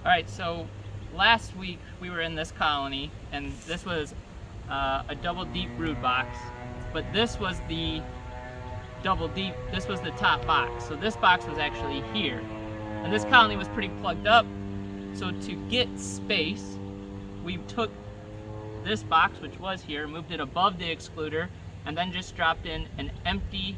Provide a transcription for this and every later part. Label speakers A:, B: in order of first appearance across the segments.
A: Alright, so last week we were in this colony, and this was a double deep brood box, but this was the double deep, this was the top box. So this box was actually here. And this colony was pretty plugged up, so to get space, we took this box, which was here, moved it above the excluder, and then just dropped in an empty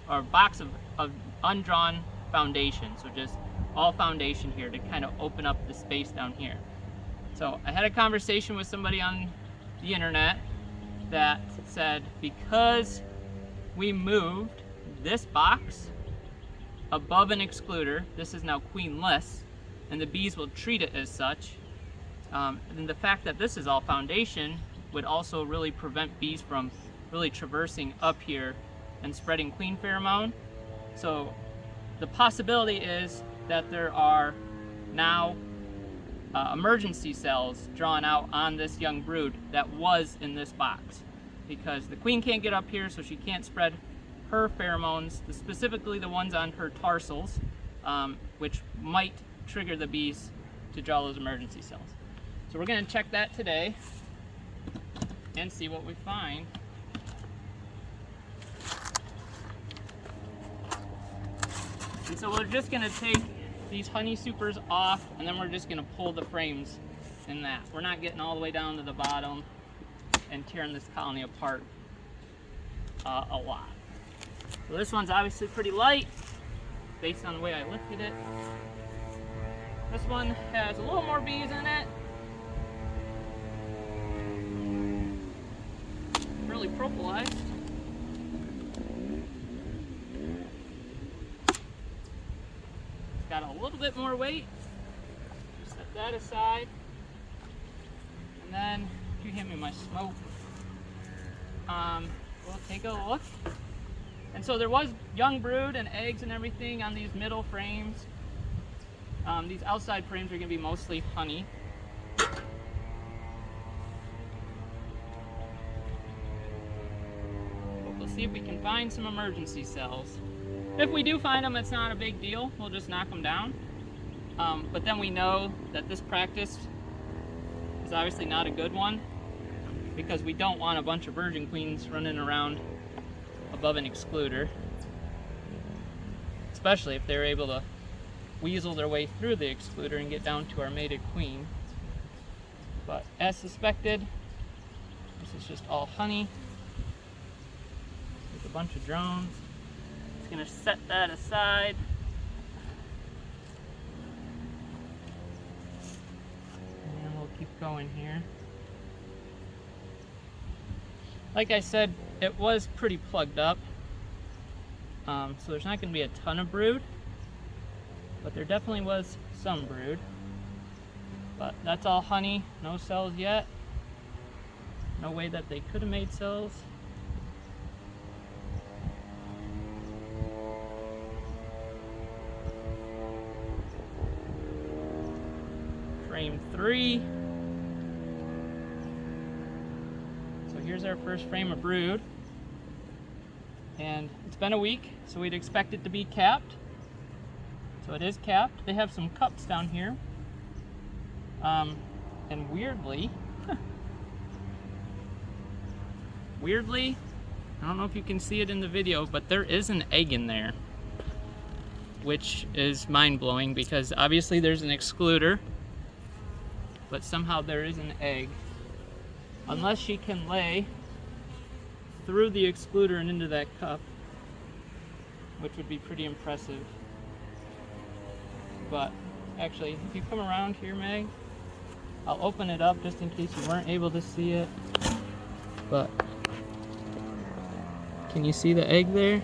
A: or box of undrawn foundation. So just all foundation here to kind of open up the space down here. So I had a conversation with somebody on the internet that said because we moved this box above an excluder, this is now queenless, and the bees will treat it as such. And the fact that this is all foundation would also really prevent bees from really traversing up here and spreading queen pheromone. So the possibility is that there are now emergency cells drawn out on this young brood that was in this box, because the queen can't get up here, so she can't spread her pheromones, specifically the ones on her tarsals, which might trigger the bees to draw those emergency cells. So we're going to check that today and see what we find. And so we're just going to take these honey supers off, and then we're just going to pull the frames in that. We're not getting all the way down to the bottom and tearing this colony apart a lot. So this one's obviously pretty light based on the way I lifted it. This one has a little more bees in it. Really propolized. Got a little bit more weight. Just set that aside. And then, if you hand me my smoke, we'll take a look. And so there was young brood and eggs and everything on these middle frames. These outside frames are going to be mostly honey. But we'll see if we can find some emergency cells. If we do find them, it's not a big deal. We'll just knock them down. But then we know that this practice is obviously not a good one, because we don't want a bunch of virgin queens running around above an excluder, especially if they're able to weasel their way through the excluder and get down to our mated queen. But as suspected, this is just all honey with a bunch of drones. Going to set that aside. And we'll keep going here. Like I said, it was pretty plugged up. So there's not going to be a ton of brood, but there definitely was some brood. But that's all honey, no cells yet. No way that they could have made cells. Frame 3. So here's our first frame of brood. And it's been a week, so we'd expect it to be capped. So it is capped. They have some cups down here. And weirdly, I don't know if you can see it in the video, but there is an egg in there, which is mind-blowing, because obviously there's an excluder, but somehow there is an egg. Unless she can lay through the excluder and into that cup, which would be pretty impressive. But actually, if you come around here, Meg, I'll open it up just in case you weren't able to see it. But can you see the egg there?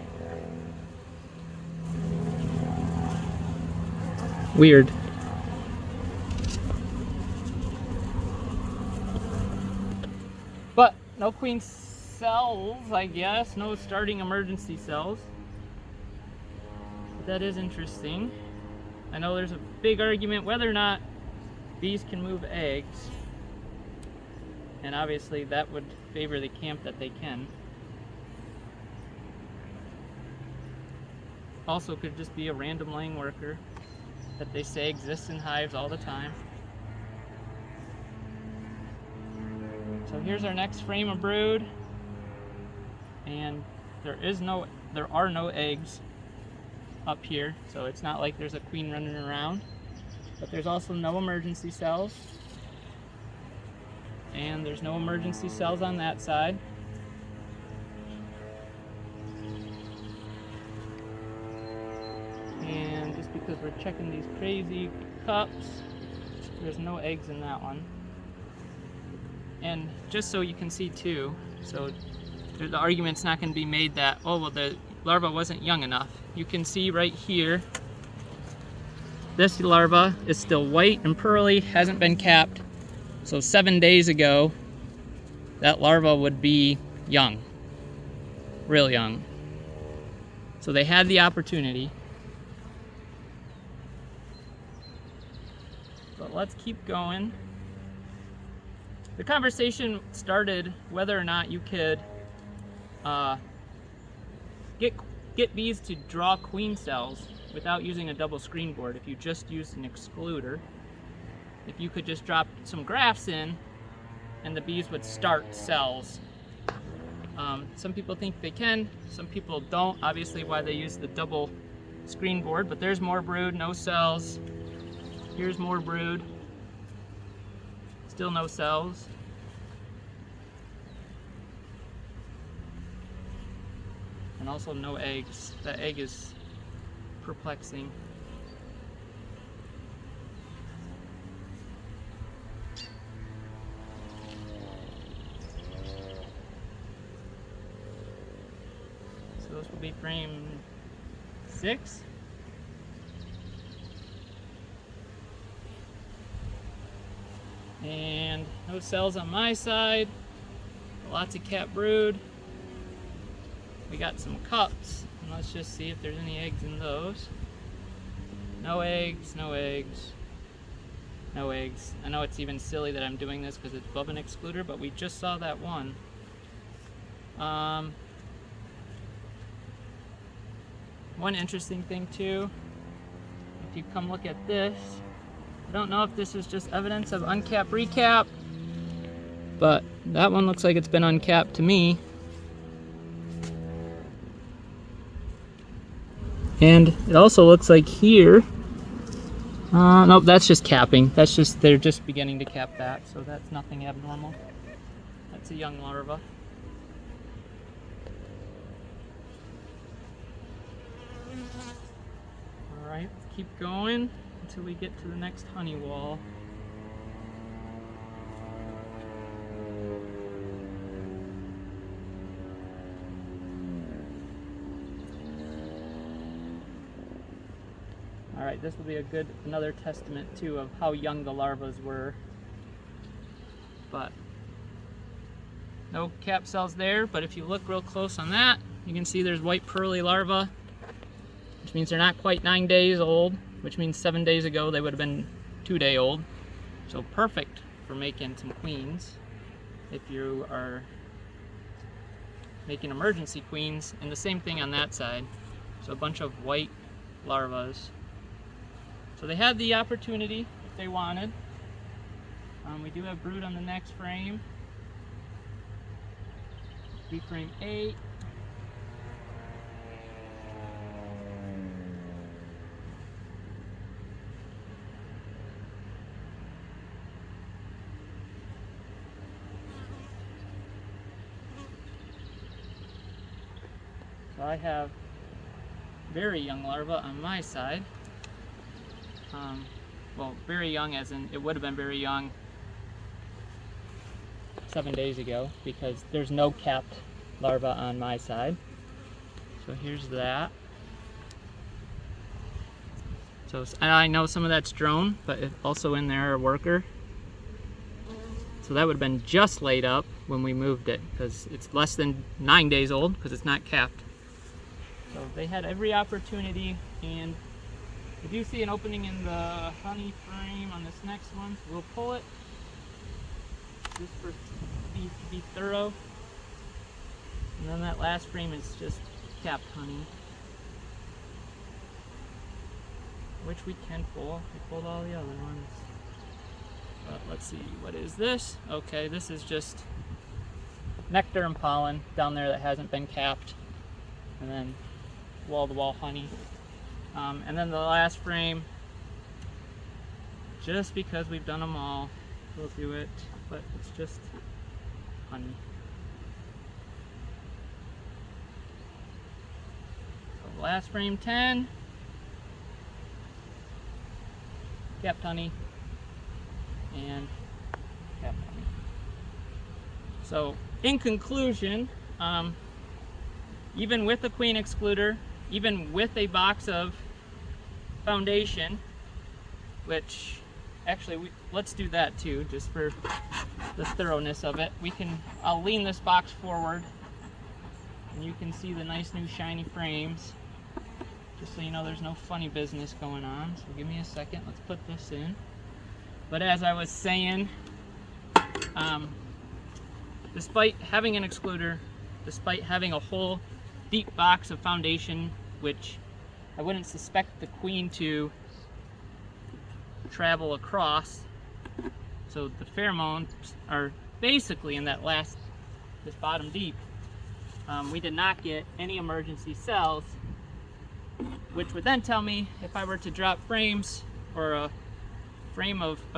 A: Weird. But no queen cells, I guess. No starting emergency cells. But that is interesting. I know there's a big argument whether or not bees can move eggs. And obviously that would favor the camp that they can. Also could just be a random laying worker. that they say exists in hives all the time. So here's our next frame of brood, and there are no eggs up here, so it's not like there's a queen running around. But there's also no emergency cells, and there's no emergency cells on that side. And just because we're checking these crazy cups, there's no eggs in that one. And just so you can see too, so the argument's not going to be made that, oh well, the larva wasn't young enough. You can see right here, this larva is still white and pearly, hasn't been capped. So 7 days ago, that larva would be young, real young. So they had the opportunity. But let's keep going. The conversation started whether or not you could get bees to draw queen cells without using a double screen board. If you just used an excluder, if you could just drop some grafts in and the bees would start cells. Some people think they can, some people don't. Obviously why they use the double screen board, but there's more brood, no cells. Here's more brood, still no cells. And also no eggs. That egg is perplexing. So this will be frame 6. And no cells on my side. Lots of cat brood. We got some cups, and let's just see if there's any eggs in those. No eggs, no eggs, no eggs. I know it's even silly that I'm doing this because it's above an excluder, but we just saw that one. One interesting thing too, if you come look at this, I don't know if this is just evidence of uncap recap, but that one looks like it's been uncapped to me. And it also looks like here, nope, that's just capping. That's just, they're just beginning to cap that, so that's nothing abnormal. That's a young larva. Alright, let's keep going until we get to the next honey wall. Alright, this will be another testament too of how young the larvas were. But no cap cells there, but if you look real close on that, you can see there's white pearly larvae, which means they're not quite 9 days old, which means 7 days ago they would have been 2-day old. So perfect for making some queens if you are making emergency queens. And the same thing on that side. So a bunch of white larvae. So they had the opportunity if they wanted. We do have brood on the next frame. Be frame 8. So I have very young larvae on my side. Well, very young as in it would have been very young 7 days ago because there's no capped larva on my side. So here's that. So and I know some of that's drone, but also in there a worker. So that would have been just laid up when we moved it because it's less than 9 days old because it's not capped. So they had every opportunity, and if you see an opening in the honey frame on this next one, we'll pull it just for be thorough. And then that last frame is just capped honey. which we can pull. We pulled all the other ones. But let's see, what is this? Okay, this is just nectar and pollen down there that hasn't been capped. And then wall-to-wall honey. And then the last frame, just because we've done them all, we'll do it, but it's just honey. So last frame 10, capped honey, and capped honey. So in conclusion, even with the queen excluder, even with a box of foundation, which actually let's do that too, just for the thoroughness of it. I'll lean this box forward and you can see the nice new shiny frames, just so you know there's no funny business going on. So give me a second, let's put this in. But as I was saying, despite having an excluder, despite having a whole deep box of foundation, which I wouldn't suspect the queen to travel across, so the pheromones are basically in this bottom deep, we did not get any emergency cells, which would then tell me if I were to drop frames or a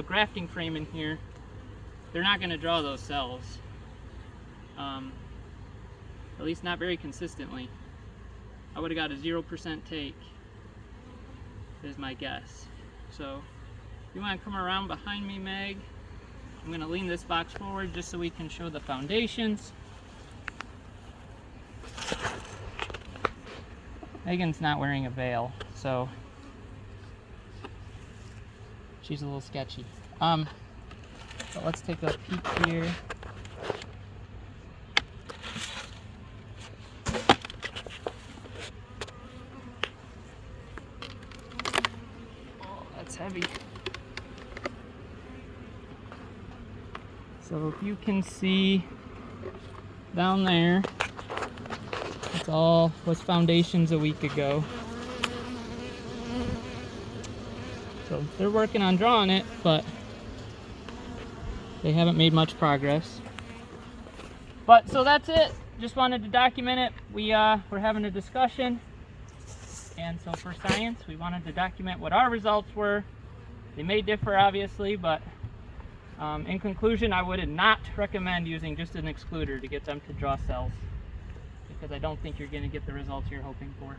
A: grafting frame in here, they're not going to draw those cells, at least not very consistently. I would have got a 0% take, is my guess. So if you want to come around behind me, Meg, I'm going to lean this box forward just so we can show the foundations. Megan's not wearing a veil, so she's a little sketchy. So let's take a peek here. Oh, that's heavy. So if you can see down there, it's all was foundations a week ago. So they're working on drawing it, but they haven't made much progress. But so that's it. Just wanted to document it. We're having a discussion, and so for science, we wanted to document what our results were. They may differ, obviously, but in conclusion, I would not recommend using just an excluder to get them to draw cells, because I don't think you're going to get the results you're hoping for.